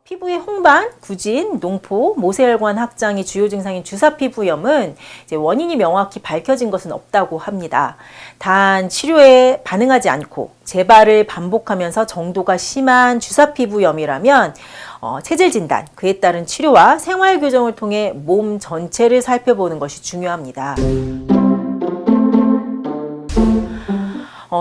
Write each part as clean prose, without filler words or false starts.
피부의 홍반, 구진, 농포, 모세혈관 확장이 주요 증상인 주사피부염은 이제 원인이 명확히 밝혀진 것은 없다고 합니다. 단 치료에 반응하지 않고 재발을 반복하면서 정도가 심한 주사피부염이라면 체질 진단, 그에 따른 치료와 생활 교정을 통해 몸 전체를 살펴보는 것이 중요합니다.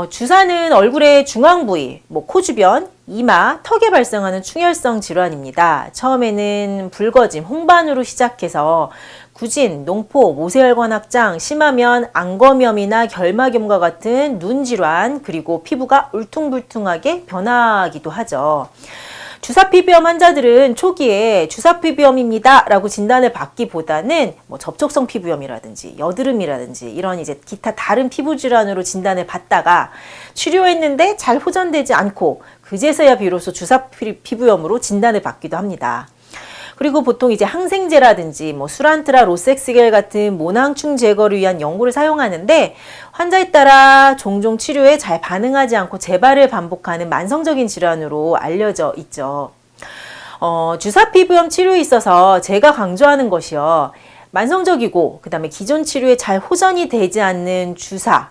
주사는 얼굴의 중앙 부위, 코 주변, 이마, 턱에 발생하는 충혈성 질환입니다. 처음에는 붉어짐, 홍반으로 시작해서 구진, 농포, 모세혈관 확장, 심하면 안검염이나 결막염과 같은 눈 질환, 그리고 피부가 울퉁불퉁하게 변하기도 하죠. 주사피부염 환자들은 초기에 주사피부염입니다 라고 진단을 받기보다는 접촉성 피부염이라든지 여드름이라든지 이런 이제 기타 다른 피부 질환으로 진단을 받다가 치료했는데 잘 호전되지 않고 그제서야 비로소 주사피부염으로 진단을 받기도 합니다. 그리고 보통 이제 항생제라든지 수란트라 로섹스겔 같은 모낭충 제거를 위한 연고를 사용하는데 환자에 따라 종종 치료에 잘 반응하지 않고 재발을 반복하는 만성적인 질환으로 알려져 있죠. 주사피부염 치료에 있어서 제가 강조하는 것이요. 만성적이고 그다음에 기존 치료에 잘 호전이 되지 않는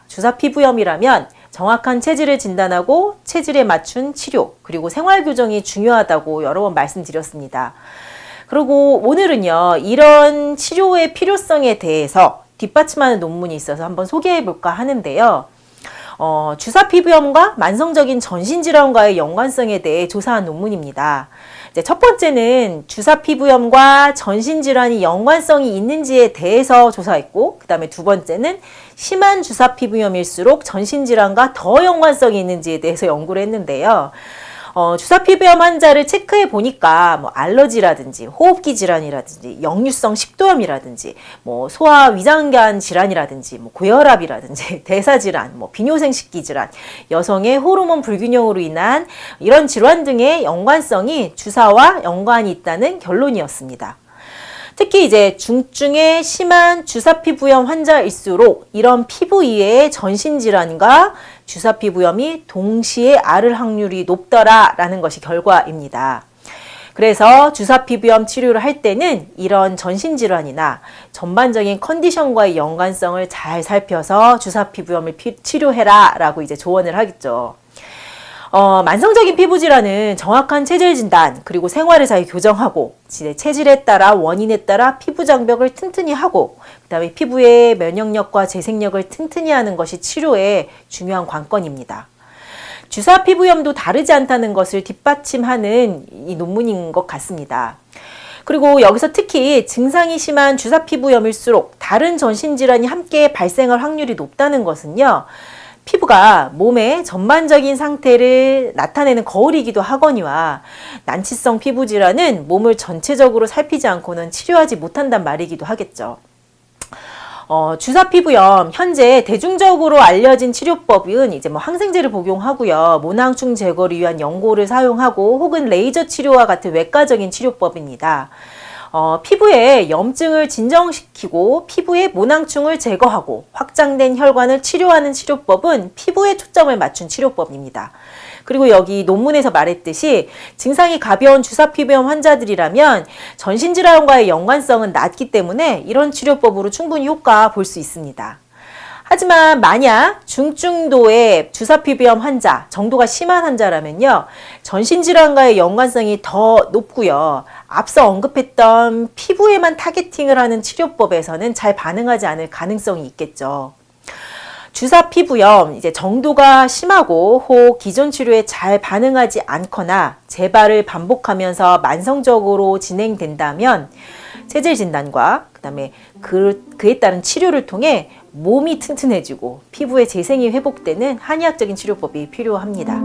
주사피부염이라면 정확한 체질을 진단하고 체질에 맞춘 치료, 그리고 생활 교정이 중요하다고 여러 번 말씀드렸습니다. 그리고 오늘은요, 이런 치료의 필요성에 대해서 뒷받침하는 논문이 있어서 한번 소개해 볼까 하는데요. 주사피부염과 만성적인 전신질환과의 연관성에 대해 조사한 논문입니다. 이제 첫 번째는 주사피부염과 전신질환이 연관성이 있는지에 대해서 조사했고, 그 다음에 두 번째는 심한 주사피부염일수록 전신질환과 더 연관성이 있는지에 대해서 연구를 했는데요. 주사피부염 환자를 체크해 보니까 알러지라든지 호흡기 질환이라든지 역류성 식도염이라든지 소화 위장관 질환이라든지 고혈압이라든지 대사질환, 비뇨생식기 질환, 여성의 호르몬 불균형으로 인한 이런 질환 등의 연관성이 주사와 연관이 있다는 결론이었습니다. 특히 이제 중증의 심한 주사피부염 환자일수록 이런 피부 이외의 전신질환과 주사피부염이 동시에 앓을 확률이 높더라라는 것이 결과입니다. 그래서 주사피부염 치료를 할 때는 이런 전신질환이나 전반적인 컨디션과의 연관성을 잘 살펴서 주사피부염을 치료해라 라고 이제 조언을 하겠죠. 만성적인 피부질환은 정확한 체질 진단, 그리고 생활을 잘 교정하고 체질에 따라 원인에 따라 피부 장벽을 튼튼히 하고 그 다음에 피부의 면역력과 재생력을 튼튼히 하는 것이 치료의 중요한 관건입니다. 주사피부염도 다르지 않다는 것을 뒷받침하는 이 논문인 것 같습니다. 그리고 여기서 특히 증상이 심한 주사피부염일수록 다른 전신질환이 함께 발생할 확률이 높다는 것은요. 피부가 몸의 전반적인 상태를 나타내는 거울이기도 하거니와 난치성 피부질환은 몸을 전체적으로 살피지 않고는 치료하지 못한단 말이기도 하겠죠. 주사피부염 현재 대중적으로 알려진 치료법은 이제 항생제를 복용하고요, 모낭충 제거를 위한 연고를 사용하고 혹은 레이저 치료와 같은 외과적인 치료법입니다. 피부에 염증을 진정시키고 피부의 모낭충을 제거하고 확장된 혈관을 치료하는 치료법은 피부에 초점을 맞춘 치료법입니다. 그리고 여기 논문에서 말했듯이 증상이 가벼운 주사피부염 환자들이라면 전신질환과의 연관성은 낮기 때문에 이런 치료법으로 충분히 효과 볼 수 있습니다. 하지만 만약 중증도의 주사피부염 환자, 정도가 심한 환자라면요, 전신질환과의 연관성이 더 높고요, 앞서 언급했던 피부에만 타겟팅을 하는 치료법에서는 잘 반응하지 않을 가능성이 있겠죠. 주사피부염, 이제 정도가 심하고 혹 기존 치료에 잘 반응하지 않거나 재발을 반복하면서 만성적으로 진행된다면 체질 진단과 그다음에 그에 따른 치료를 통해 몸이 튼튼해지고 피부의 재생이 회복되는 한의학적인 치료법이 필요합니다.